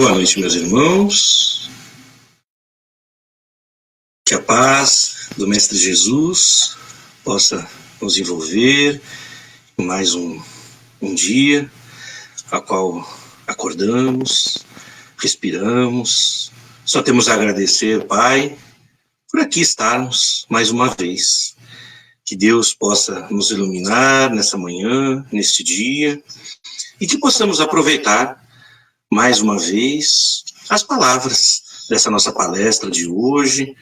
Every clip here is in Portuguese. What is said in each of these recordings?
Boa noite, meus irmãos. Que a paz do Mestre Jesus possa nos envolver em mais um dia, a qual acordamos, respiramos. Só temos a agradecer, Pai, por aqui estarmos mais uma vez. Que Deus possa nos iluminar nessa manhã, neste dia, e que possamos aproveitar mais uma vez as palavras dessa nossa palestra de hoje,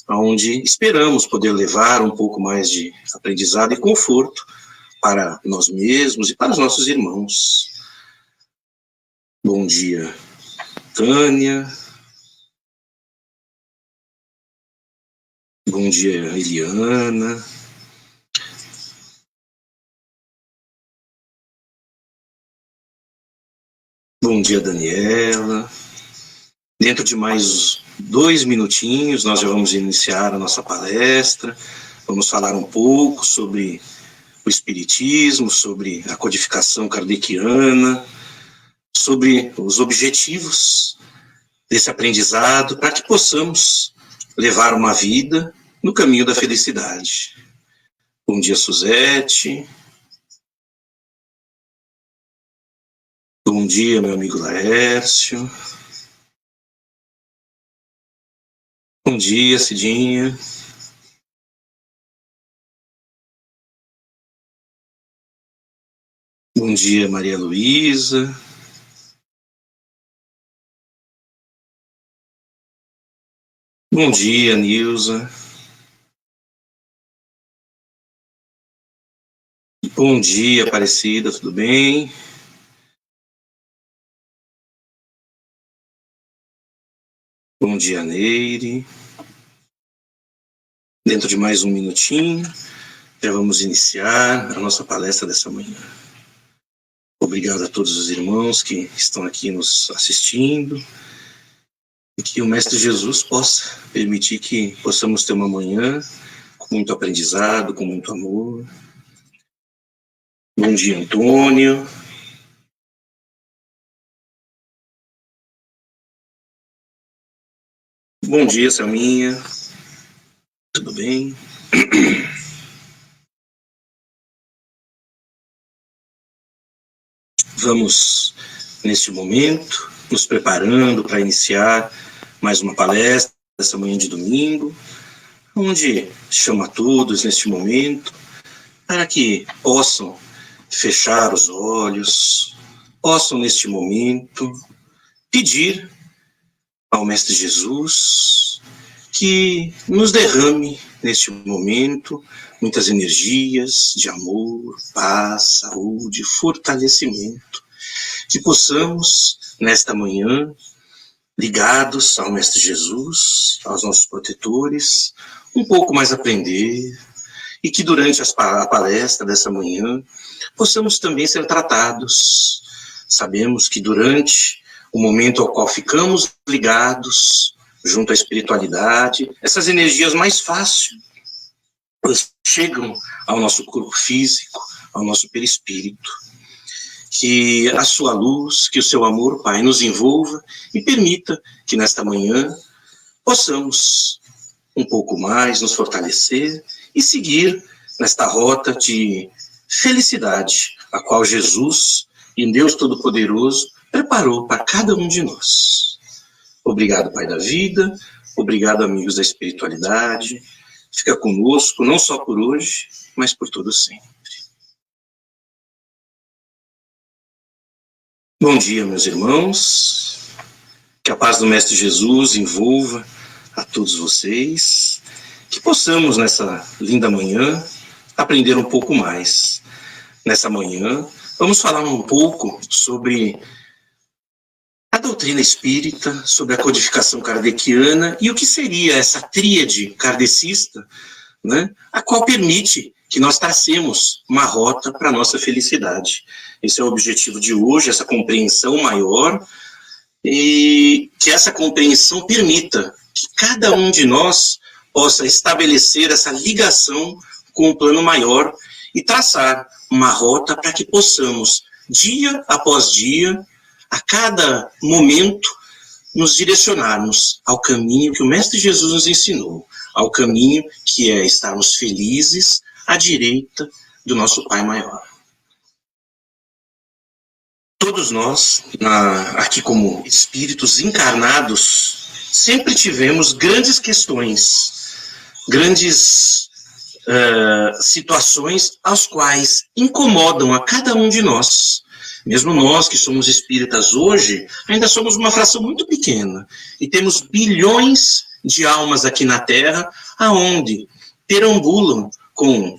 onde esperamos poder levar um pouco mais de aprendizado e conforto para nós mesmos e para os nossos irmãos. Bom dia, Tânia. Bom dia, Eliana. Bom dia, Daniela. Dentro de mais 2 minutinhos, nós já vamos iniciar a nossa palestra. Vamos falar um pouco sobre o Espiritismo, sobre a codificação kardeciana, sobre os objetivos desse aprendizado, para que possamos levar uma vida no caminho da felicidade. Bom dia, Suzete. Bom dia, meu amigo Laércio. Bom dia, Cidinha. Bom dia, Maria Luísa. Bom dia, Nilza. Bom dia, Aparecida, tudo bem? Bom dia, Neire. Dentro de mais um minutinho, já vamos iniciar a nossa palestra dessa manhã. Obrigado a todos os irmãos que estão aqui nos assistindo e que o Mestre Jesus possa permitir que possamos ter uma manhã com muito aprendizado, com muito amor. Bom dia, Antônio. Bom dia, Selminha. Tudo bem? Vamos, neste momento, nos preparando para iniciar mais uma palestra dessa manhã de domingo, onde chamo a todos neste momento para que possam fechar os olhos, possam neste momento pedir ao Mestre Jesus que nos derrame neste momento muitas energias de amor, paz, saúde, fortalecimento, que possamos nesta manhã, ligados ao Mestre Jesus, aos nossos protetores, um pouco mais aprender, e que durante a palestra dessa manhã possamos também ser tratados. Sabemos que durante o momento ao qual ficamos ligados junto à espiritualidade, essas energias mais fácil chegam ao nosso corpo físico, ao nosso perispírito. Que a sua luz, que o seu amor, Pai, nos envolva e permita que nesta manhã possamos um pouco mais nos fortalecer e seguir nesta rota de felicidade, a qual Jesus e Deus Todo-Poderoso preparou para cada um de nós. Obrigado, Pai da vida, obrigado, amigos da espiritualidade. Fica conosco, não só por hoje, mas por todo sempre. Bom dia, meus irmãos. Que a paz do Mestre Jesus envolva a todos vocês. Que possamos, nessa linda manhã, aprender um pouco mais. Nessa manhã, vamos falar um pouco sobre a doutrina espírita, sobre a codificação kardeciana e o que seria essa tríade kardecista, né, a qual permite que nós tracemos uma rota para a nossa felicidade. Esse é o objetivo de hoje, essa compreensão maior, e que essa compreensão permita que cada um de nós possa estabelecer essa ligação com o plano maior e traçar uma rota para que possamos, dia após dia, a cada momento, nos direcionarmos ao caminho que o Mestre Jesus nos ensinou, ao caminho que é estarmos felizes à direita do nosso Pai Maior. Todos nós, aqui como espíritos encarnados, sempre tivemos grandes questões, grandes situações às quais incomodam a cada um de nós. Mesmo nós que somos espíritas hoje, ainda somos uma fração muito pequena e temos bilhões de almas aqui na Terra, aonde perambulam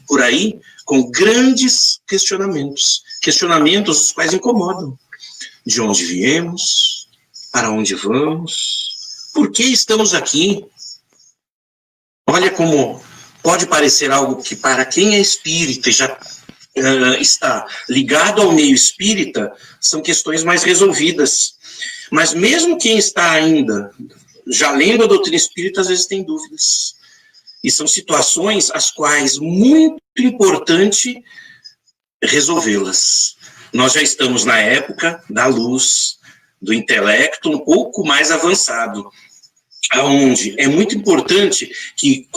por aí com grandes questionamentos os quais incomodam. De onde viemos? Para onde vamos? Por que estamos aqui? Olha como pode parecer algo que para quem é espírita e já está ligado ao meio espírita, são questões mais resolvidas. Mas mesmo quem está ainda já lendo a doutrina espírita, às vezes tem dúvidas. E são situações as quais muito importante resolvê-las. Nós já estamos na época da luz, do intelecto um pouco mais avançado, onde é muito importante que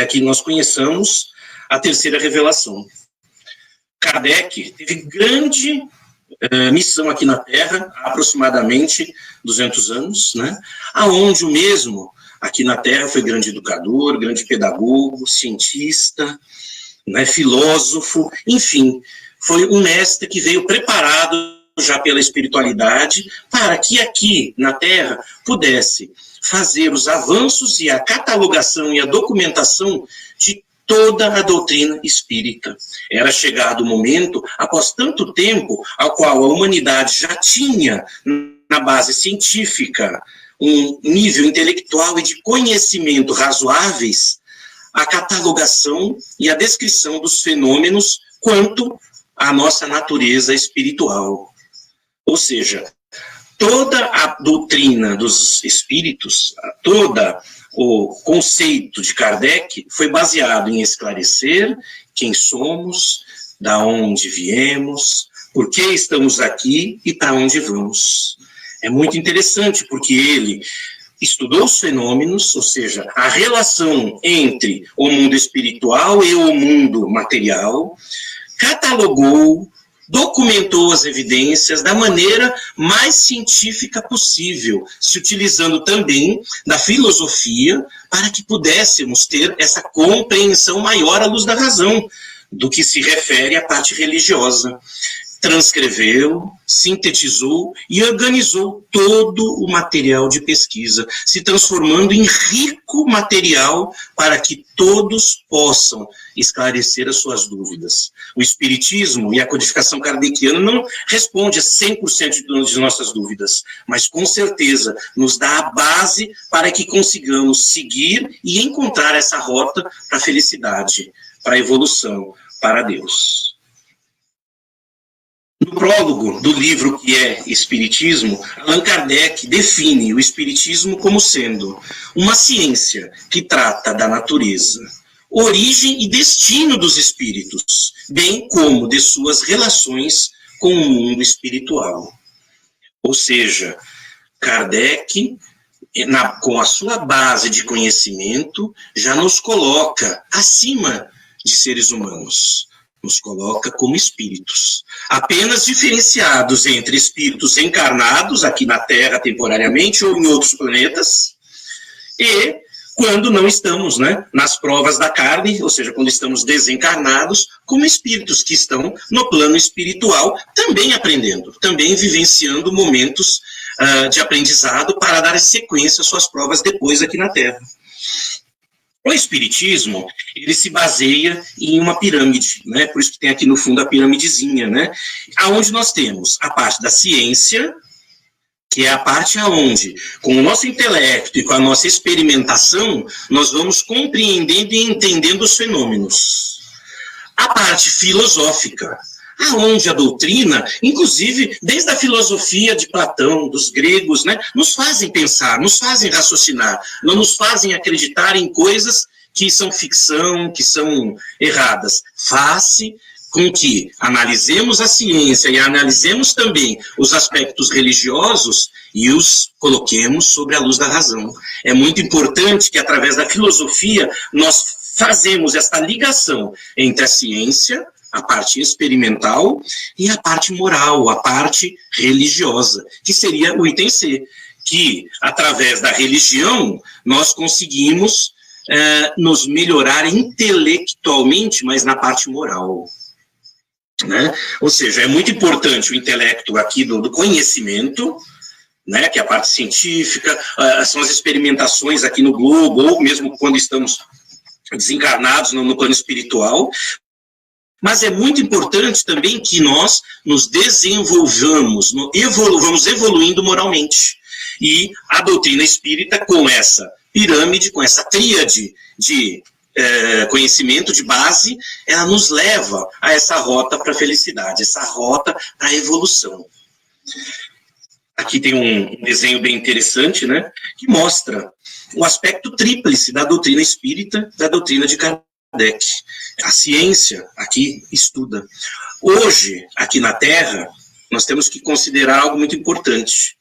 aqui nós conheçamos a terceira revelação. Kardec teve grande missão aqui na Terra, há aproximadamente 200 anos, né? Aonde o mesmo, aqui na Terra, foi grande educador, grande pedagogo, cientista, né, filósofo, enfim, foi um mestre que veio preparado já pela espiritualidade para que aqui na Terra pudesse fazer os avanços e a catalogação e a documentação de toda a doutrina espírita. Era chegado o momento, após tanto tempo, ao qual a humanidade já tinha, na base científica, um nível intelectual e de conhecimento razoáveis, a catalogação e a descrição dos fenômenos quanto à nossa natureza espiritual. Ou seja, toda a doutrina dos espíritos, toda o conceito de Kardec foi baseado em esclarecer quem somos, da onde viemos, por que estamos aqui e para onde vamos. É muito interessante porque ele estudou os fenômenos, ou seja, a relação entre o mundo espiritual e o mundo material, catalogou, documentou as evidências da maneira mais científica possível, se utilizando também da filosofia para que pudéssemos ter essa compreensão maior à luz da razão do que se refere à parte religiosa. Transcreveu, sintetizou e organizou todo o material de pesquisa, se transformando em rico material para que todos possam esclarecer as suas dúvidas. O Espiritismo e a codificação kardeciana não responde a 100% de nossas dúvidas, mas com certeza nos dá a base para que consigamos seguir e encontrar essa rota para a felicidade, para a evolução, para Deus. No prólogo do livro que é Espiritismo, Allan Kardec define o Espiritismo como sendo uma ciência que trata da natureza, origem e destino dos espíritos, bem como de suas relações com o mundo espiritual. Ou seja, Kardec, com a sua base de conhecimento, já nos coloca acima de seres humanos. Nos coloca como espíritos, apenas diferenciados entre espíritos encarnados aqui na Terra temporariamente ou em outros planetas, e quando não estamos, né, nas provas da carne, ou seja, quando estamos desencarnados, como espíritos que estão no plano espiritual, também aprendendo, também vivenciando momentos de aprendizado para dar sequência às suas provas depois aqui na Terra. O Espiritismo, ele se baseia em uma pirâmide, né? Por isso que tem aqui no fundo a piramidezinha, né? Aonde nós temos a parte da ciência, que é a parte aonde, com o nosso intelecto e com a nossa experimentação, nós vamos compreendendo e entendendo os fenômenos. A parte filosófica, aonde a doutrina, inclusive desde a filosofia de Platão, dos gregos, né, nos fazem pensar, nos fazem raciocinar, não nos fazem acreditar em coisas que são ficção, que são erradas. Faz-se com que analisemos a ciência e analisemos também os aspectos religiosos e os coloquemos sobre a luz da razão. É muito importante que, através da filosofia, nós fazemos esta ligação entre a ciência, a parte experimental, e a parte moral, a parte religiosa, que seria o item C, que, através da religião, nós conseguimos nos melhorar intelectualmente, mas na parte moral. Né? Ou seja, é muito importante o intelecto aqui do conhecimento, né, que é a parte científica, são as experimentações aqui no globo, ou mesmo quando estamos desencarnados no plano espiritual, mas é muito importante também que nós nos desenvolvamos, vamos evoluindo moralmente. E a doutrina espírita, com essa pirâmide, com essa tríade de conhecimento de base, ela nos leva a essa rota para a felicidade, essa rota para a evolução. Aqui tem um desenho bem interessante, né, que mostra o aspecto tríplice da doutrina espírita, da doutrina de Kardec. A ciência aqui estuda. Hoje, aqui na Terra, nós temos que considerar algo muito importante.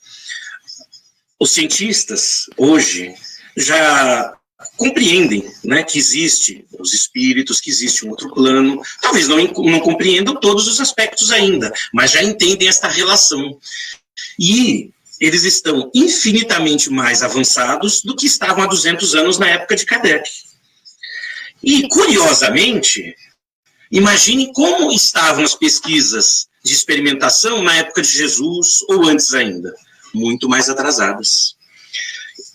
Os cientistas, hoje, já compreendem, né, que existe os espíritos, que existe um outro plano. Talvez não compreendam todos os aspectos ainda, mas já entendem esta relação. E eles estão infinitamente mais avançados do que estavam há 200 anos na época de Kardec. E, curiosamente, imagine como estavam as pesquisas de experimentação na época de Jesus ou antes ainda, muito mais atrasadas.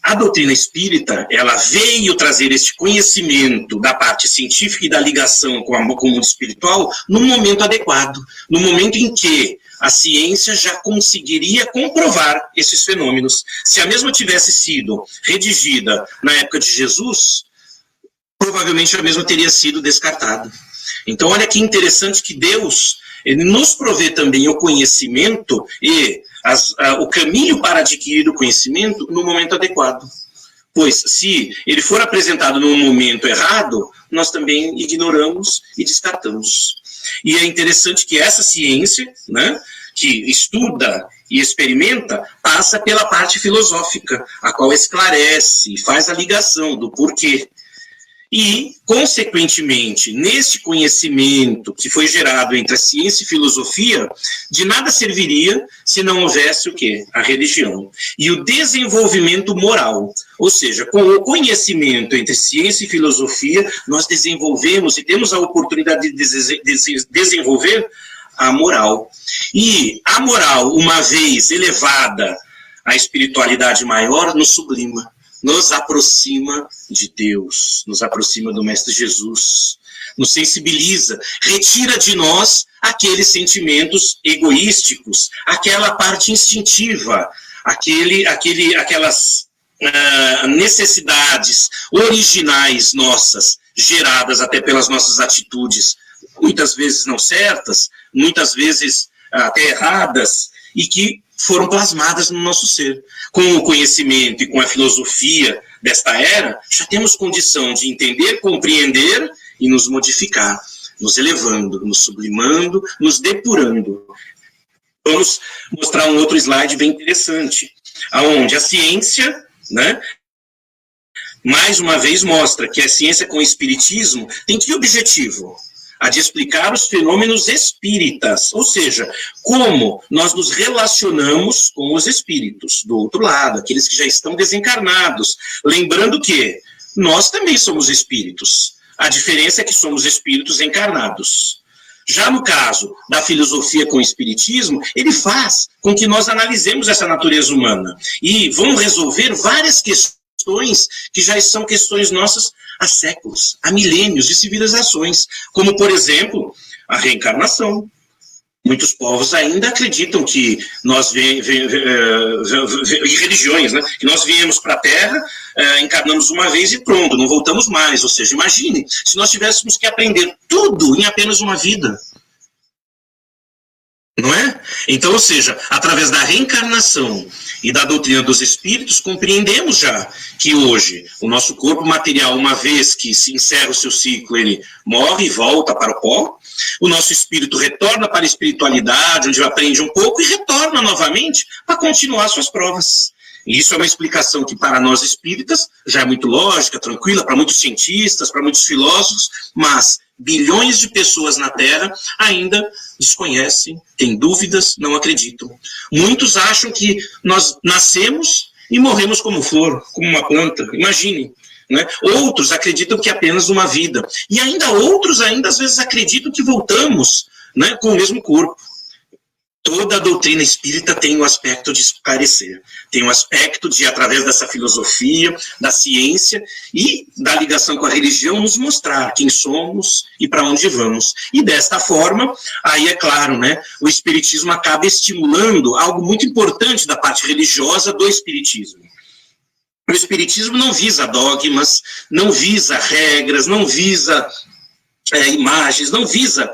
A doutrina espírita, ela veio trazer este conhecimento da parte científica e da ligação com o mundo espiritual no momento adequado, no momento em que a ciência já conseguiria comprovar esses fenômenos. Se a mesma tivesse sido redigida na época de Jesus, provavelmente a mesma teria sido descartada. Então, olha que interessante que Deus, ele nos provê também o conhecimento e o caminho para adquirir o conhecimento no momento adequado. Pois, se ele for apresentado no momento errado, nós também ignoramos e descartamos. E é interessante que essa ciência, né, que estuda e experimenta, passa pela parte filosófica, a qual esclarece e faz a ligação do porquê. E, consequentemente, neste conhecimento que foi gerado entre a ciência e filosofia, de nada serviria se não houvesse o quê? A religião. E o desenvolvimento moral. Ou seja, com o conhecimento entre ciência e filosofia, nós desenvolvemos e temos a oportunidade de desenvolver a moral. E a moral, uma vez elevada à espiritualidade maior, nos sublima. Nos aproxima de Deus, nos aproxima do Mestre Jesus, nos sensibiliza, retira de nós aqueles sentimentos egoísticos, aquela parte instintiva, aquelas necessidades originais nossas, geradas até pelas nossas atitudes, muitas vezes não certas, muitas vezes até erradas, e que foram plasmadas no nosso ser. Com o conhecimento e com a filosofia desta era, já temos condição de entender, compreender e nos modificar, nos elevando, nos sublimando, nos depurando. Vamos mostrar um outro slide bem interessante, onde a ciência, né, mais uma vez mostra que a ciência com o espiritismo tem que objetivo? A de explicar os fenômenos espíritas, ou seja, como nós nos relacionamos com os espíritos do outro lado, aqueles que já estão desencarnados. Lembrando que nós também somos espíritos. A diferença é que somos espíritos encarnados. Já no caso da filosofia com o espiritismo, ele faz com que nós analisemos essa natureza humana e vão resolver várias questões que já são questões nossas há séculos, há milênios de civilizações, como, por exemplo, a reencarnação. Muitos povos ainda acreditam que nós e religiões, né, que nós viemos para a Terra, encarnamos uma vez e pronto, não voltamos mais. Ou seja, imagine, se nós tivéssemos que aprender tudo em apenas uma vida. Não é? Então, ou seja, através da reencarnação e da doutrina dos espíritos, compreendemos já que hoje o nosso corpo material, uma vez que se encerra o seu ciclo, ele morre e volta para o pó. O nosso espírito retorna para a espiritualidade, onde aprende um pouco, e retorna novamente para continuar suas provas. E isso é uma explicação que para nós espíritas já é muito lógica, tranquila, para muitos cientistas, para muitos filósofos, mas bilhões de pessoas na Terra ainda desconhecem, têm dúvidas, não acreditam. Muitos acham que nós nascemos e morremos como flor, como uma planta. Imagine. Né? Outros acreditam que é apenas uma vida. E ainda outros, às vezes, acreditam que voltamos, né, com o mesmo corpo. Toda a doutrina espírita tem o aspecto de esclarecer, tem o aspecto de, através dessa filosofia, da ciência e da ligação com a religião, nos mostrar quem somos e para onde vamos. E desta forma, aí é claro, né, o espiritismo acaba estimulando algo muito importante da parte religiosa do espiritismo. O espiritismo não visa dogmas, não visa regras, não visa imagens, não visa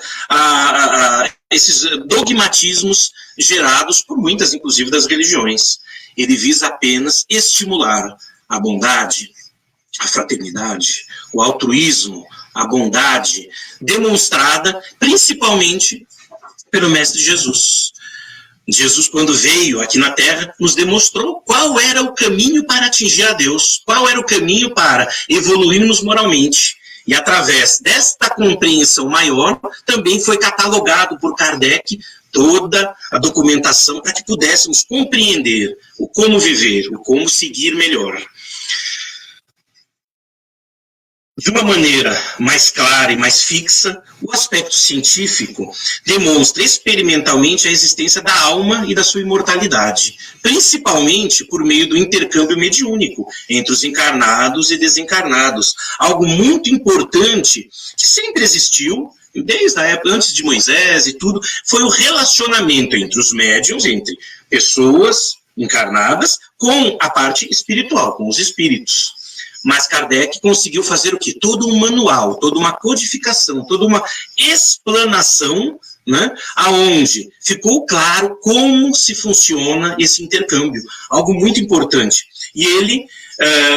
esses dogmatismos gerados por muitas, inclusive, das religiões. Ele visa apenas estimular a bondade, a fraternidade, o altruísmo, a bondade, demonstrada principalmente pelo Mestre Jesus. Jesus, quando veio aqui na Terra, nos demonstrou qual era o caminho para atingir a Deus, qual era o caminho para evoluirmos moralmente. E através desta compreensão maior, também foi catalogado por Kardec toda a documentação para que pudéssemos compreender o como viver, o como seguir melhor. De uma maneira mais clara e mais fixa, o aspecto científico demonstra experimentalmente a existência da alma e da sua imortalidade, principalmente por meio do intercâmbio mediúnico entre os encarnados e desencarnados, algo muito importante que sempre existiu, desde a época antes de Moisés e tudo, foi o relacionamento entre os médiuns, entre pessoas encarnadas, com a parte espiritual, com os espíritos. Mas Kardec conseguiu fazer o quê? Todo um manual, toda uma codificação, toda uma explanação, né, aonde ficou claro como se funciona esse intercâmbio. Algo muito importante. E ele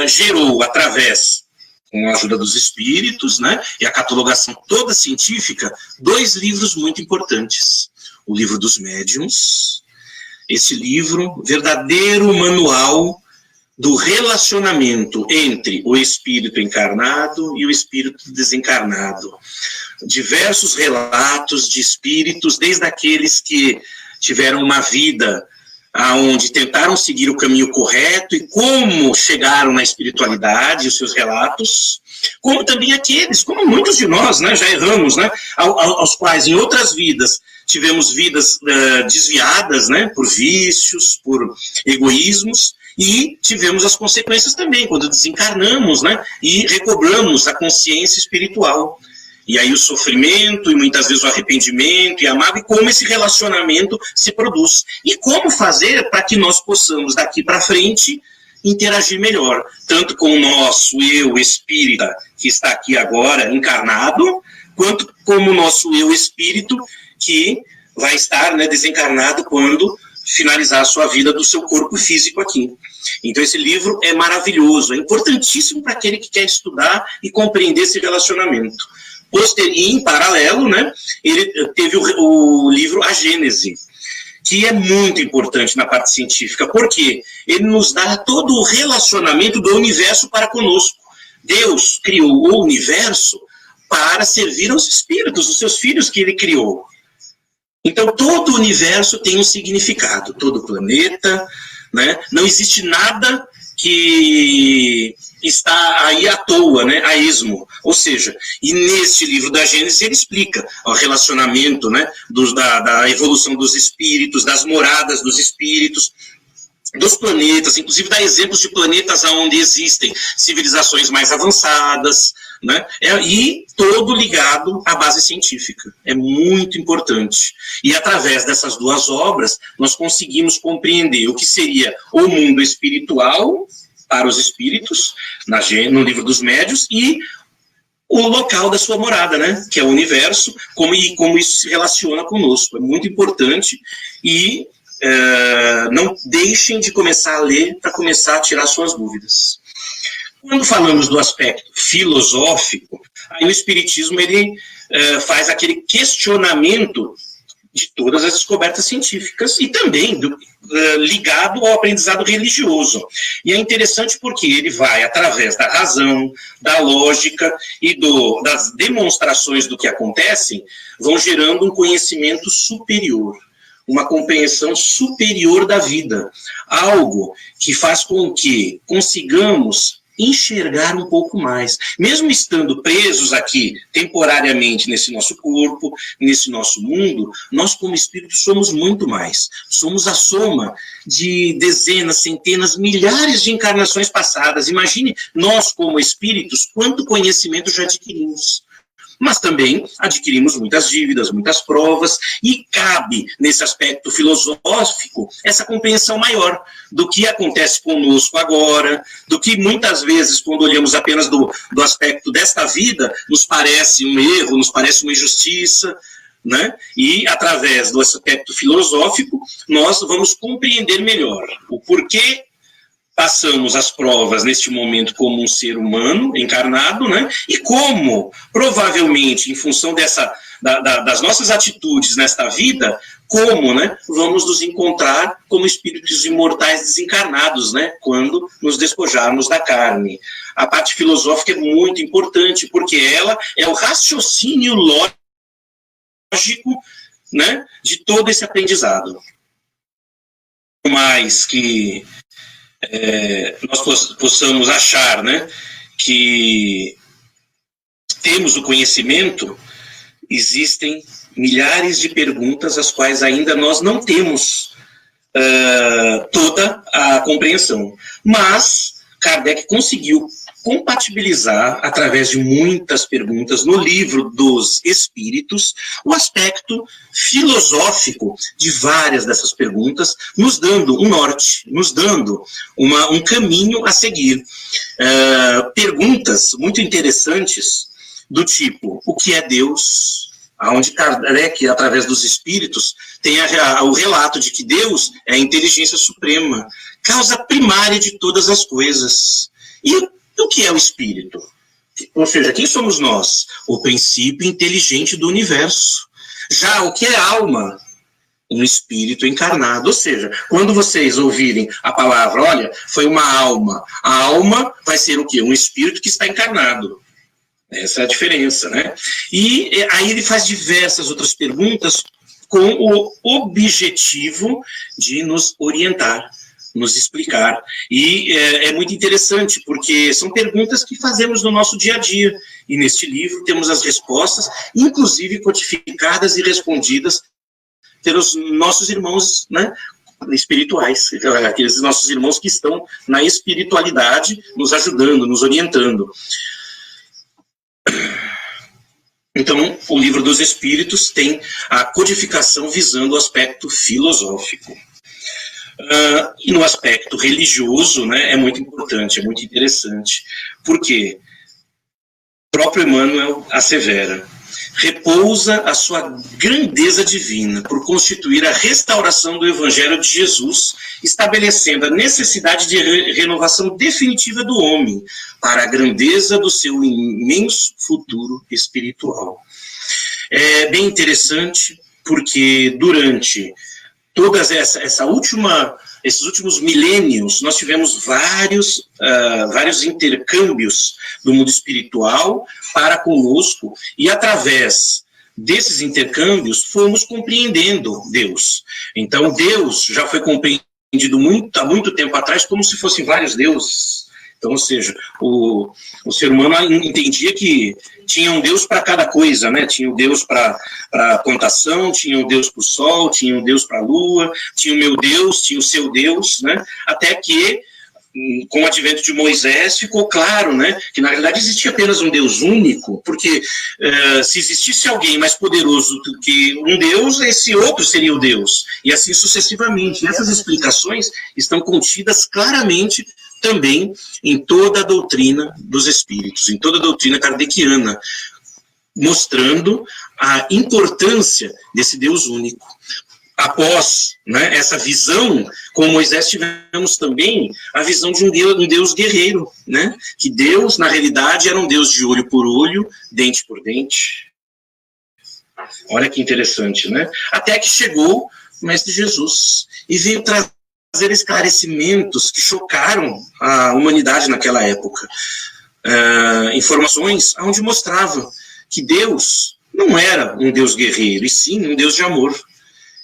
gerou, através, com a ajuda dos espíritos, né, e a catalogação toda científica, 2 livros muito importantes. O livro dos médiuns, esse livro, verdadeiro manual do relacionamento entre o espírito encarnado e o espírito desencarnado. Diversos relatos de espíritos, desde aqueles que tiveram uma vida onde tentaram seguir o caminho correto e como chegaram na espiritualidade, os seus relatos, como também aqueles, como muitos de nós, né, já erramos, né, aos quais em outras vidas tivemos vidas desviadas, né, por vícios, por egoísmos, e tivemos as consequências também, quando desencarnamos, né, e recobramos a consciência espiritual. E aí o sofrimento, e muitas vezes o arrependimento, e a mágoa, e como esse relacionamento se produz. E como fazer para que nós possamos, daqui para frente, interagir melhor, tanto com o nosso eu espírita, que está aqui agora, encarnado, quanto como o nosso eu espírito, que vai estar, né, desencarnado quando finalizar a sua vida do seu corpo físico aqui. Então esse livro é maravilhoso, é importantíssimo para aquele que quer estudar e compreender esse relacionamento. E em paralelo, né, ele teve o livro A Gênese, que é muito importante na parte científica, porque ele nos dá todo o relacionamento do universo para conosco. Deus criou o universo para servir aos espíritos, os seus filhos que ele criou. Então, todo o universo tem um significado, todo o planeta, né? Não existe nada que está aí à toa, né? A esmo. Ou seja, e neste livro da Gênesis ele explica o relacionamento, né? Da evolução dos espíritos, das moradas dos espíritos, dos planetas, inclusive dá exemplos de planetas onde existem civilizações mais avançadas, né? E todo ligado à base científica. É muito importante. E através dessas 2 obras, nós conseguimos compreender o que seria o mundo espiritual para os espíritos, no livro dos médiuns, e o local da sua morada, né? Que é o universo, como isso se relaciona conosco. É muito importante e não deixem de começar a ler para começar a tirar suas dúvidas. Quando falamos do aspecto filosófico, aí o Espiritismo ele faz aquele questionamento de todas as descobertas científicas e também ligado ao aprendizado religioso. E é interessante porque ele vai, através da razão, da lógica e das demonstrações do que acontecem, vão gerando um conhecimento superior, uma compreensão superior da vida, algo que faz com que consigamos enxergar um pouco mais, mesmo estando presos aqui temporariamente nesse nosso corpo, nesse nosso mundo, nós como espíritos somos muito mais, somos a soma de dezenas, centenas, milhares de encarnações passadas. Imagine nós como espíritos, quanto conhecimento já adquirimos. Mas também adquirimos muitas dívidas, muitas provas, e cabe, nesse aspecto filosófico, essa compreensão maior do que acontece conosco agora, do que muitas vezes, quando olhamos apenas do aspecto desta vida, nos parece um erro, nos parece uma injustiça, né? E, através do aspecto filosófico, nós vamos compreender melhor o porquê passamos as provas neste momento como um ser humano encarnado, né? E como, provavelmente, em função das nossas atitudes nesta vida, como, né, vamos nos encontrar como espíritos imortais desencarnados, né, quando nos despojarmos da carne. A parte filosófica é muito importante, porque ela é o raciocínio lógico, né, de todo esse aprendizado. Mais que nós possamos achar, né, que temos o conhecimento, existem milhares de perguntas às quais ainda nós não temos toda a compreensão. Mas Kardec conseguiu compatibilizar, através de muitas perguntas, no livro dos Espíritos, o aspecto filosófico de várias dessas perguntas, nos dando um norte, nos dando um caminho a seguir. Perguntas muito interessantes, do tipo, o que é Deus? Onde Kardec, através dos Espíritos, tem o relato de que Deus é a inteligência suprema, causa primária de todas as coisas. E o que é o espírito? Ou seja, quem somos nós? O princípio inteligente do universo. Já o que é alma? Um espírito encarnado. Ou seja, quando vocês ouvirem a palavra, olha, foi uma alma. A alma vai ser o quê? Um espírito que está encarnado. Essa é a diferença, né? E aí ele faz diversas outras perguntas com o objetivo de nos orientar, nos explicar. E é muito interessante, porque são perguntas que fazemos no nosso dia a dia. E neste livro temos as respostas, inclusive codificadas e respondidas pelos nossos irmãos, né, espirituais, aqueles nossos irmãos que estão na espiritualidade, nos ajudando, nos orientando. Então, o Livro dos Espíritos tem a codificação visando o aspecto filosófico. E no aspecto religioso, né, é muito importante, é muito interessante, porque o próprio Emmanuel assevera: repousa a sua grandeza divina por constituir a restauração do Evangelho de Jesus, estabelecendo a necessidade de renovação definitiva do homem para a grandeza do seu imenso futuro espiritual. É bem interessante, porque durante todas esses últimos milênios, nós tivemos vários intercâmbios do mundo espiritual para conosco, e através desses intercâmbios fomos compreendendo Deus. Então Deus já foi compreendido há muito tempo atrás como se fossem vários deuses. Então, ou seja, o ser humano entendia que tinha um Deus para cada coisa, né? Tinha um Deus para a plantação, tinha um Deus para o sol, tinha um Deus para a lua, tinha o meu Deus, tinha o seu Deus, né? Até que, com o advento de Moisés, ficou claro, né, que na realidade existia apenas um Deus único, porque se existisse alguém mais poderoso do que um Deus, esse outro seria o Deus, e assim sucessivamente. E essas explicações estão contidas claramente também em toda a doutrina dos espíritos, em toda a doutrina kardeciana, mostrando a importância desse Deus único. Após, né, essa visão, com Moisés tivemos também a visão de um Deus guerreiro, né, que Deus, na realidade, era um Deus de olho por olho, dente por dente. Olha que interessante, né? Até que chegou o Mestre Jesus e veio trazer esclarecimentos que chocaram a humanidade naquela época. Informações onde mostrava que Deus não era um Deus guerreiro, e sim um Deus de amor.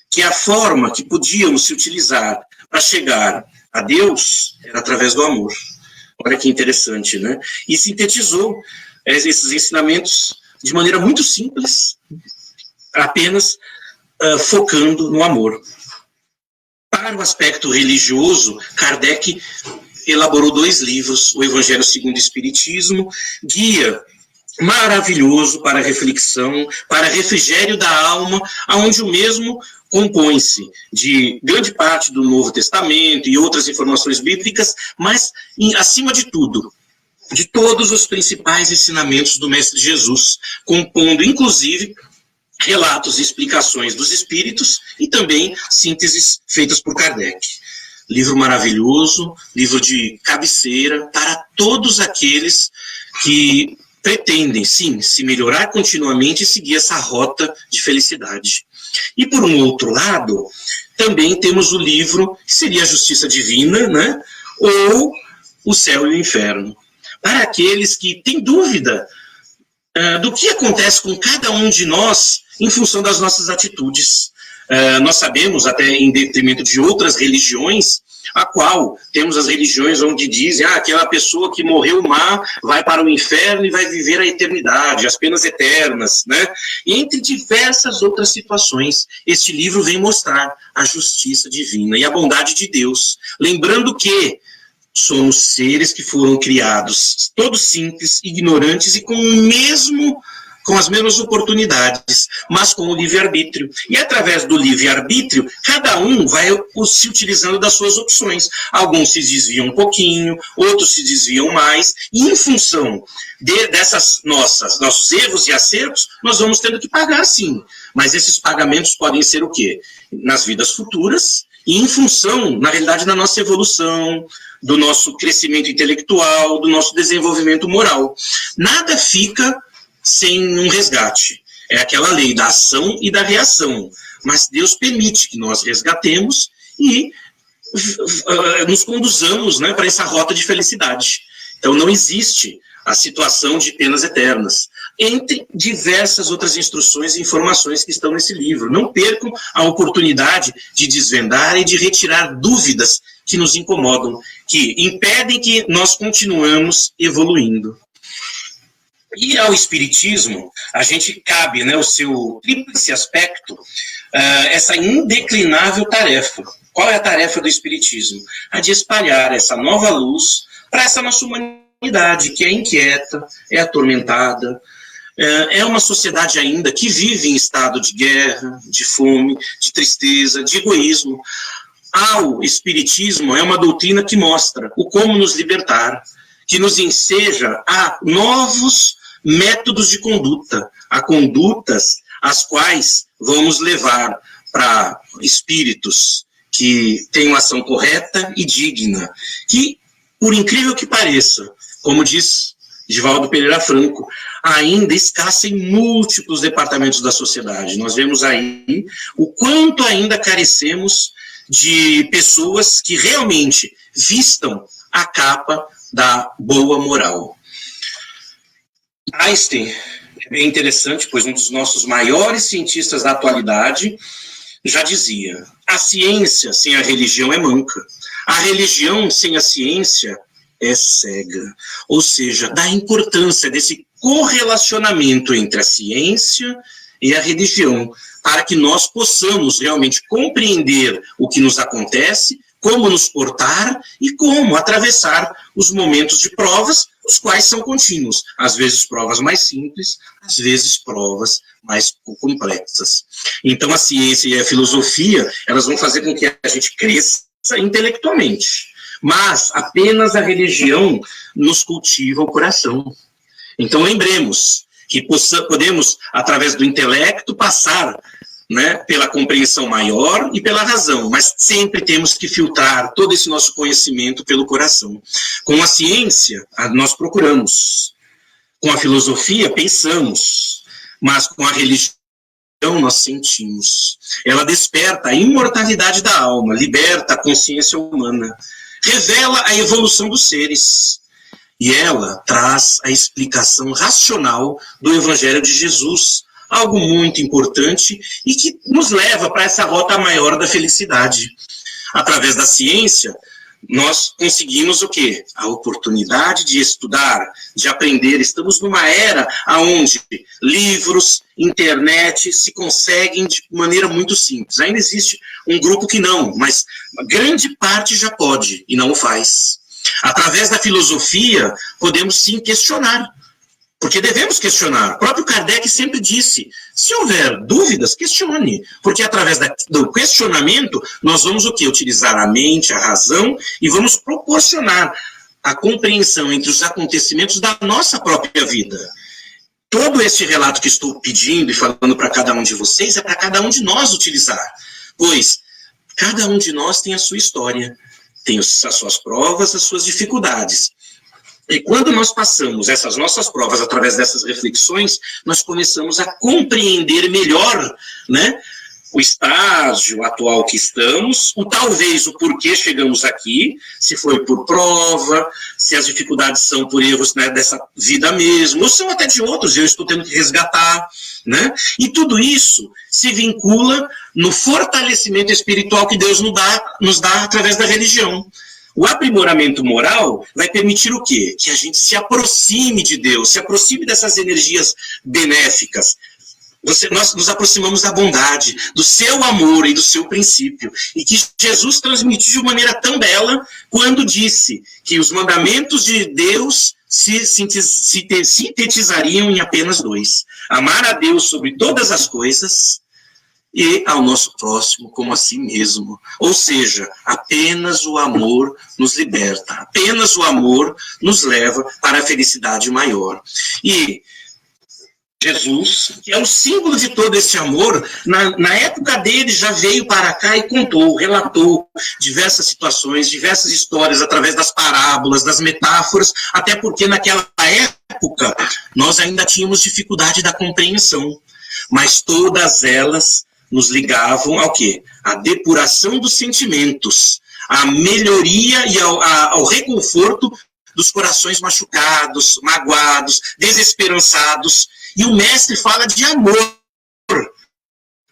Que a forma que podíamos se utilizar para chegar a Deus era através do amor. Olha que interessante, né? E sintetizou esses ensinamentos de maneira muito simples, apenas focando no amor. Para o aspecto religioso, Kardec elaborou 2 livros, o Evangelho segundo o Espiritismo, guia maravilhoso para reflexão, para refrigério da alma, aonde o mesmo compõe-se de grande parte do Novo Testamento e outras informações bíblicas, mas, acima de tudo, de todos os principais ensinamentos do Mestre Jesus, compondo, inclusive, relatos e explicações dos espíritos e também sínteses feitas por Kardec. Livro maravilhoso, livro de cabeceira para todos aqueles que pretendem, sim, se melhorar continuamente e seguir essa rota de felicidade. E, por um outro lado, também temos o livro que seria a Justiça Divina, né? Ou O Céu e o Inferno. Para aqueles que têm dúvida do que acontece com cada um de nós em função das nossas atitudes. Nós sabemos, até em detrimento de outras religiões, a qual temos as religiões onde dizem aquela pessoa que morreu má vai para o inferno e vai viver a eternidade, as penas eternas, né? E entre diversas outras situações, este livro vem mostrar a justiça divina e a bondade de Deus, lembrando que somos seres que foram criados todos simples, ignorantes e com as mesmas oportunidades, mas com o livre-arbítrio. E através do livre-arbítrio, cada um vai se utilizando das suas opções. Alguns se desviam um pouquinho, outros se desviam mais, e em função desses nossos erros e acertos, nós vamos tendo que pagar sim. Mas esses pagamentos podem ser o quê? Nas vidas futuras, e em função, na realidade, da nossa evolução, do nosso crescimento intelectual, do nosso desenvolvimento moral. Nada fica sem um resgate. É aquela lei da ação e da reação. Mas Deus permite que nós resgatemos e nos conduzamos, né, para essa rota de felicidade. Então não existe a situação de penas eternas, entre diversas outras instruções e informações que estão nesse livro. Não percam a oportunidade de desvendar e de retirar dúvidas que nos incomodam, que impedem que nós continuemos evoluindo. E ao Espiritismo, a gente cabe, né, o seu tríplice aspecto, essa indeclinável tarefa. Qual é a tarefa do Espiritismo? A de espalhar essa nova luz para essa nossa humanidade, que é inquieta, é atormentada, é uma sociedade ainda que vive em estado de guerra, de fome, de tristeza, de egoísmo. Ao Espiritismo é uma doutrina que mostra o como nos libertar, que nos enseja a novos métodos de conduta, a condutas as quais vamos levar para espíritos que tenham ação correta e digna, que, por incrível que pareça, como diz Divaldo Pereira Franco, ainda escassa em múltiplos departamentos da sociedade. Nós vemos aí o quanto ainda carecemos de pessoas que realmente vistam a capa da boa moral. Einstein é bem interessante, pois um dos nossos maiores cientistas da atualidade já dizia: a ciência sem a religião é manca, a religião sem a ciência é cega. Ou seja, da importância desse correlacionamento entre a ciência e a religião, para que nós possamos realmente compreender o que nos acontece, como nos portar e como atravessar os momentos de provas, os quais são contínuos. Às vezes provas mais simples, às vezes provas mais complexas. Então a ciência e a filosofia, elas vão fazer com que a gente cresça intelectualmente, mas apenas a religião nos cultiva o coração. Então lembremos que podemos, através do intelecto, passar, né, pela compreensão maior e pela razão, mas sempre temos que filtrar todo esse nosso conhecimento pelo coração. Com a ciência, nós procuramos. Com a filosofia, pensamos. Mas com a religião, nós sentimos. Ela desperta a imortalidade da alma, liberta a consciência humana, revela a evolução dos seres. E ela traz a explicação racional do Evangelho de Jesus, algo muito importante e que nos leva para essa rota maior da felicidade. Através da ciência, nós conseguimos o quê? A oportunidade de estudar, de aprender. Estamos numa era onde livros, internet se conseguem de maneira muito simples. Ainda existe um grupo que não, mas grande parte já pode e não o faz. Através da filosofia, podemos sim questionar, porque devemos questionar. O próprio Kardec sempre disse, se houver dúvidas, questione, porque através do questionamento, nós vamos o quê? Utilizar a mente, a razão, e vamos proporcionar a compreensão entre os acontecimentos da nossa própria vida. Todo esse relato que estou pedindo e falando para cada um de vocês, é para cada um de nós utilizar, pois cada um de nós tem a sua história, tem as suas provas, as suas dificuldades. E quando nós passamos essas nossas provas através dessas reflexões, nós começamos a compreender melhor, né, o estágio atual que estamos, talvez o porquê chegamos aqui, se foi por prova, se as dificuldades são por erros, né, dessa vida mesmo, ou são até de outros, eu estou tendo que resgatar, né? E tudo isso se vincula no fortalecimento espiritual que Deus nos dá através da religião. O aprimoramento moral vai permitir o quê? Que a gente se aproxime de Deus, se aproxime dessas energias benéficas. Nós nos aproximamos da bondade, do seu amor e do seu princípio. E que Jesus transmitiu de maneira tão bela quando disse que os mandamentos de Deus se sintetizariam em apenas 2. Amar a Deus sobre todas as coisas e ao nosso próximo como a si mesmo. Ou seja, apenas o amor nos liberta, apenas o amor nos leva para a felicidade maior. E Jesus, que é o símbolo de todo esse amor, na época dele já veio para cá e contou, relatou diversas situações, diversas histórias através das parábolas, das metáforas, até porque naquela época nós ainda tínhamos dificuldade da compreensão, mas todas elas nos ligavam ao quê? A depuração dos sentimentos, a melhoria e ao reconforto dos corações machucados, magoados, desesperançados. E o mestre fala de amor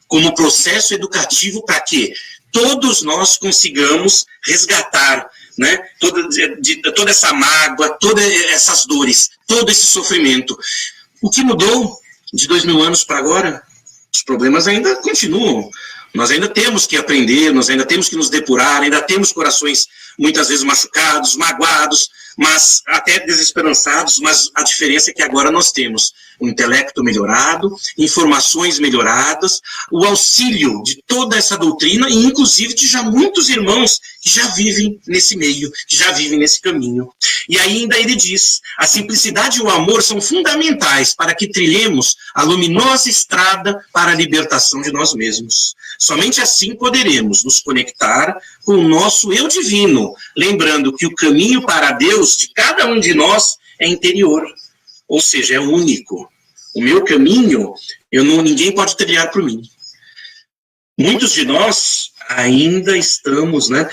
como processo educativo para que todos nós consigamos resgatar, né, toda essa mágoa, todas essas dores, todo esse sofrimento. O que mudou de 2000 anos para agora? Os problemas ainda continuam. Nós ainda temos que aprender, nós ainda temos que nos depurar, ainda temos corações muitas vezes machucados, magoados, mas até desesperançados, mas a diferença é que agora nós temos um intelecto melhorado, informações melhoradas, o auxílio de toda essa doutrina e inclusive de já muitos irmãos que já vivem nesse meio, que já vivem nesse caminho. E ainda ele diz, a simplicidade e o amor são fundamentais para que trilhemos a luminosa estrada para a libertação de nós mesmos. Somente assim poderemos nos conectar com o nosso eu divino, lembrando que o caminho para Deus de cada um de nós é interior, ou seja, é único. O meu caminho, ninguém pode trilhar por mim. Muitos de nós ainda estamos, né,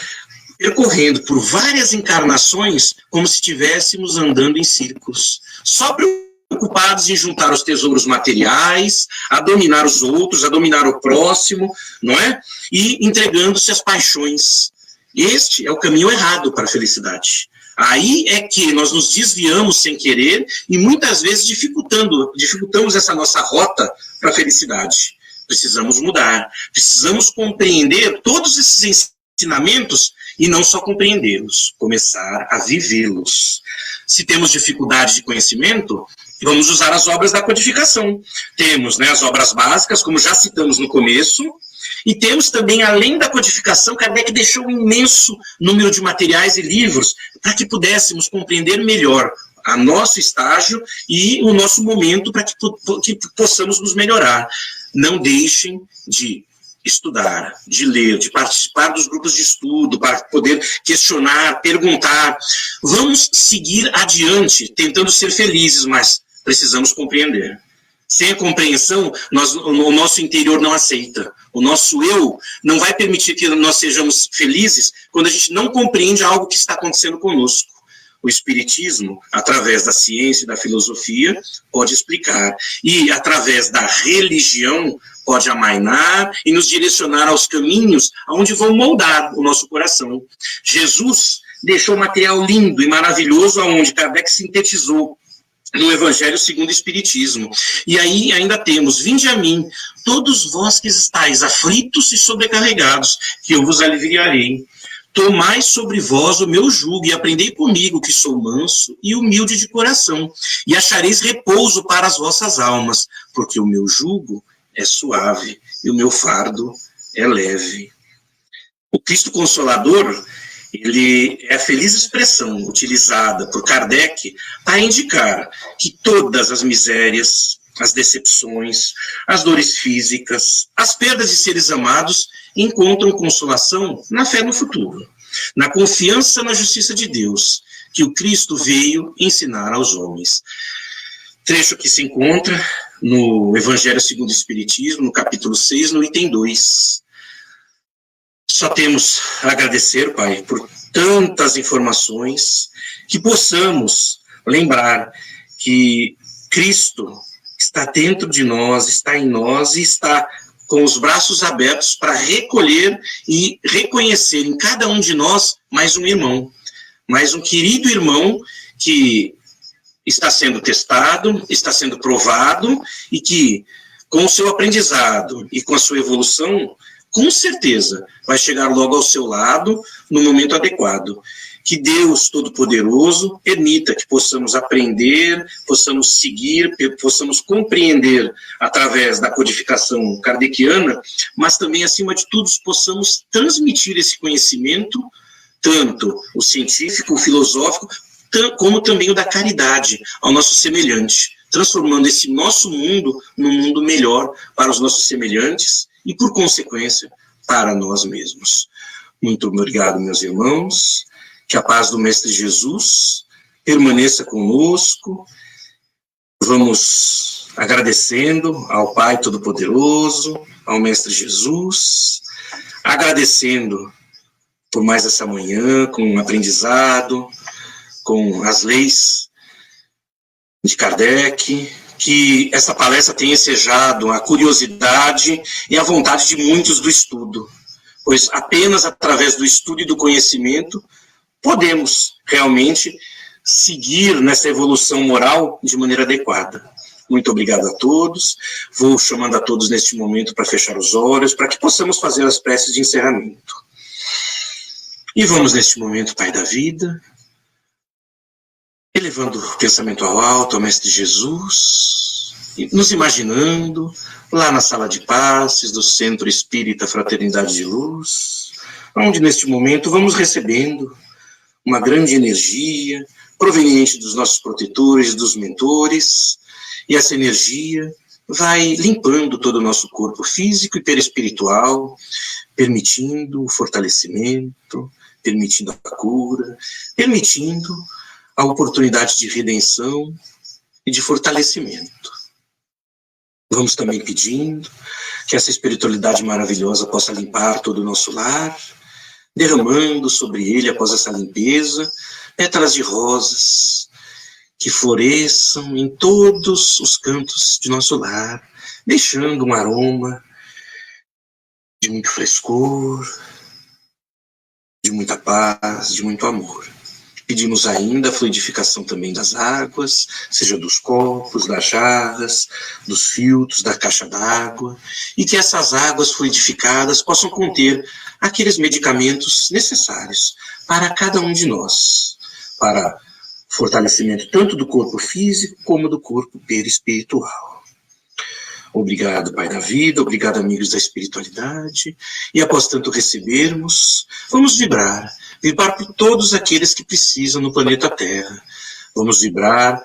percorrendo por várias encarnações como se estivéssemos andando em círculos, só preocupados em juntar os tesouros materiais, a dominar os outros, a dominar o próximo, não é? E entregando-se às paixões. Este é o caminho errado para a felicidade. Aí é que nós nos desviamos sem querer e muitas vezes dificultamos essa nossa rota para a felicidade. Precisamos mudar, precisamos compreender todos esses ensinamentos e não só compreendê-los, começar a vivê-los. Se temos dificuldade de conhecimento, vamos usar as obras da codificação. Temos, né, as obras básicas, como já citamos no começo, E temos também, além da codificação, Kardec deixou um imenso número de materiais e livros para que pudéssemos compreender melhor a nosso estágio e o nosso momento para que possamos nos melhorar. Não deixem de estudar, de ler, de participar dos grupos de estudo, para poder questionar, perguntar. Vamos seguir adiante, tentando ser felizes, mas precisamos compreender. Sem a compreensão, o nosso interior não aceita. O nosso eu não vai permitir que nós sejamos felizes quando a gente não compreende algo que está acontecendo conosco. O Espiritismo, através da ciência e da filosofia, pode explicar. E, através da religião, pode amainar e nos direcionar aos caminhos onde vão moldar o nosso coração. Jesus deixou um material lindo e maravilhoso, onde Kardec sintetizou no Evangelho segundo o Espiritismo. E aí ainda temos: vinde a mim, todos vós que estáis aflitos e sobrecarregados, que eu vos aliviarei. Tomai sobre vós o meu jugo e aprendei comigo, que sou manso e humilde de coração, e achareis repouso para as vossas almas, porque o meu jugo é suave e o meu fardo é leve. O Cristo Consolador, ele é a feliz expressão utilizada por Kardec para indicar que todas as misérias, as decepções, as dores físicas, as perdas de seres amados encontram consolação na fé no futuro, na confiança na justiça de Deus, que o Cristo veio ensinar aos homens. Trecho que se encontra no Evangelho segundo o Espiritismo, no capítulo 6, no item 2. Só temos a agradecer, Pai, por tantas informações, que possamos lembrar que Cristo está dentro de nós, está em nós e está com os braços abertos para recolher e reconhecer em cada um de nós mais um irmão, mais um querido irmão que está sendo testado, está sendo provado e que, com o seu aprendizado e com a sua evolução, com certeza vai chegar logo ao seu lado no momento adequado. Que Deus Todo-Poderoso permita que possamos aprender, possamos seguir, possamos compreender através da codificação kardeciana, mas também, acima de tudo, possamos transmitir esse conhecimento, tanto o científico, o filosófico, como também o da caridade ao nosso semelhante, transformando esse nosso mundo num mundo melhor para os nossos semelhantes e, por consequência, para nós mesmos. Muito obrigado, meus irmãos. Que a paz do Mestre Jesus permaneça conosco. Vamos agradecendo ao Pai Todo-Poderoso, ao Mestre Jesus, agradecendo por mais essa manhã, com o aprendizado, com as leis de Kardec, que essa palestra tenha ensejado a curiosidade e a vontade de muitos do estudo, pois apenas através do estudo e do conhecimento podemos realmente seguir nessa evolução moral de maneira adequada. Muito obrigado a todos. Vou chamando a todos neste momento para fechar os olhos, para que possamos fazer as preces de encerramento. E vamos neste momento, Pai da vida, elevando o pensamento ao alto, ao Mestre Jesus, e nos imaginando lá na sala de passes do Centro Espírita Fraternidade de Luz, onde neste momento vamos recebendo uma grande energia proveniente dos nossos protetores, dos mentores, e essa energia vai limpando todo o nosso corpo físico e perispiritual, permitindo o fortalecimento, permitindo a cura, permitindo a oportunidade de redenção e de fortalecimento. Vamos também pedindo que essa espiritualidade maravilhosa possa limpar todo o nosso lar, derramando sobre ele, após essa limpeza, pétalas de rosas que floresçam em todos os cantos de nosso lar, deixando um aroma de muito frescor, de muita paz, de muito amor. Pedimos ainda a fluidificação também das águas, seja dos copos, das jarras, dos filtros, da caixa d'água, e que essas águas fluidificadas possam conter aqueles medicamentos necessários para cada um de nós, para fortalecimento tanto do corpo físico como do corpo perispiritual. Obrigado, Pai da vida, obrigado, amigos da espiritualidade. E após tanto recebermos, vamos vibrar por todos aqueles que precisam no planeta Terra. Vamos vibrar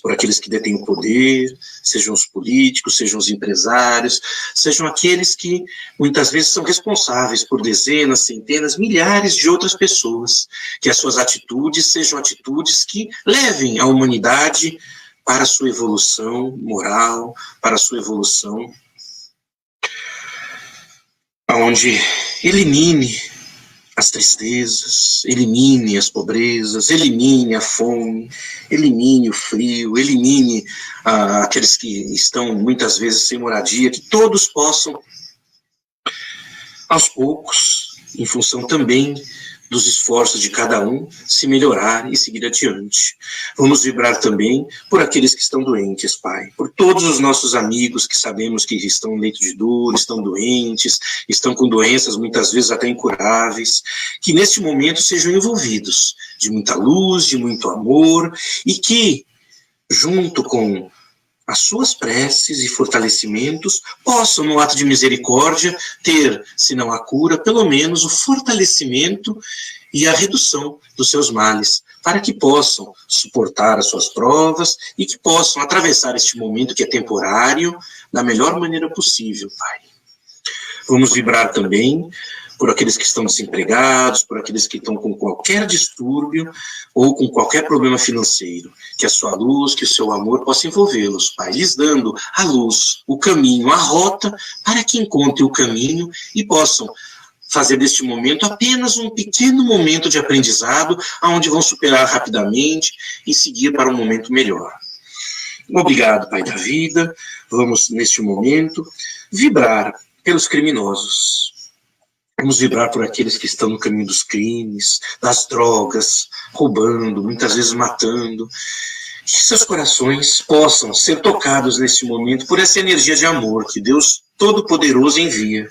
por aqueles que detêm o poder, sejam os políticos, sejam os empresários, sejam aqueles que muitas vezes são responsáveis por dezenas, centenas, milhares de outras pessoas. Que as suas atitudes sejam atitudes que levem a humanidade para a sua evolução moral, para a sua evolução, onde elimine as tristezas, elimine as pobrezas, elimine a fome, elimine o frio, elimine aqueles que estão muitas vezes sem moradia, que todos possam, aos poucos, em função também dos esforços de cada um, se melhorar e seguir adiante. Vamos vibrar também por aqueles que estão doentes, Pai, por todos os nossos amigos que sabemos que estão em leito de dor, estão doentes, estão com doenças muitas vezes até incuráveis, que neste momento sejam envolvidos de muita luz, de muito amor, e que, junto com as suas preces e fortalecimentos, possam, no ato de misericórdia, ter, se não a cura, pelo menos o fortalecimento e a redução dos seus males, para que possam suportar as suas provas e que possam atravessar este momento que é temporário da melhor maneira possível, Pai. Vamos vibrar também por aqueles que estão desempregados, por aqueles que estão com qualquer distúrbio ou com qualquer problema financeiro. Que a sua luz, que o seu amor possa envolvê-los, Pai, lhes dando a luz, o caminho, a rota, para que encontrem o caminho e possam fazer deste momento apenas um pequeno momento de aprendizado, onde vão superar rapidamente e seguir para um momento melhor. Obrigado, Pai da vida. Vamos, neste momento, vibrar pelos criminosos. Vamos vibrar por aqueles que estão no caminho dos crimes, das drogas, roubando, muitas vezes matando. Que seus corações possam ser tocados nesse momento por essa energia de amor que Deus Todo-Poderoso envia.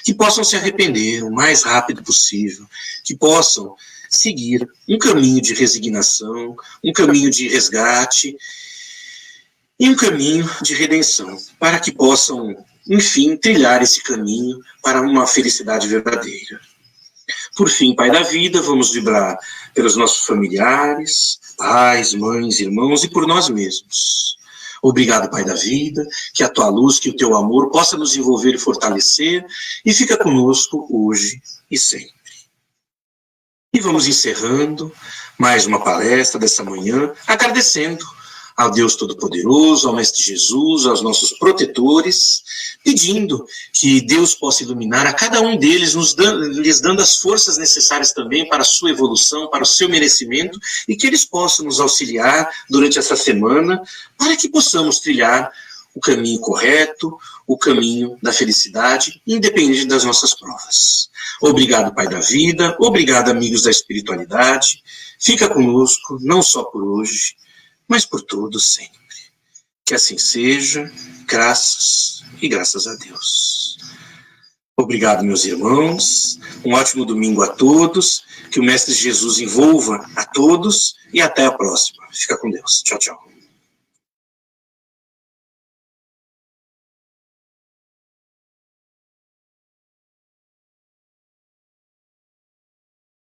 Que possam se arrepender o mais rápido possível. Que possam seguir um caminho de resignação, um caminho de resgate e um caminho de redenção. Para que possam, enfim, trilhar esse caminho para uma felicidade verdadeira. Por fim, Pai da vida, vamos vibrar pelos nossos familiares, pais, mães, irmãos e por nós mesmos. Obrigado, Pai da vida, que a tua luz, que o teu amor possa nos envolver e fortalecer e fica conosco hoje e sempre. E vamos encerrando mais uma palestra dessa manhã, agradecendo ao Deus Todo-Poderoso, ao Mestre Jesus, aos nossos protetores, pedindo que Deus possa iluminar a cada um deles, lhes dando as forças necessárias também para a sua evolução, para o seu merecimento, e que eles possam nos auxiliar durante essa semana, para que possamos trilhar o caminho correto, o caminho da felicidade, independente das nossas provas. Obrigado, Pai da vida, obrigado, amigos da espiritualidade, fica conosco, não só por hoje, mas por todos sempre. Que assim seja, graças e graças a Deus. Obrigado, meus irmãos, um ótimo domingo a todos, que o Mestre Jesus envolva a todos e até a próxima. Fica com Deus. Tchau, tchau.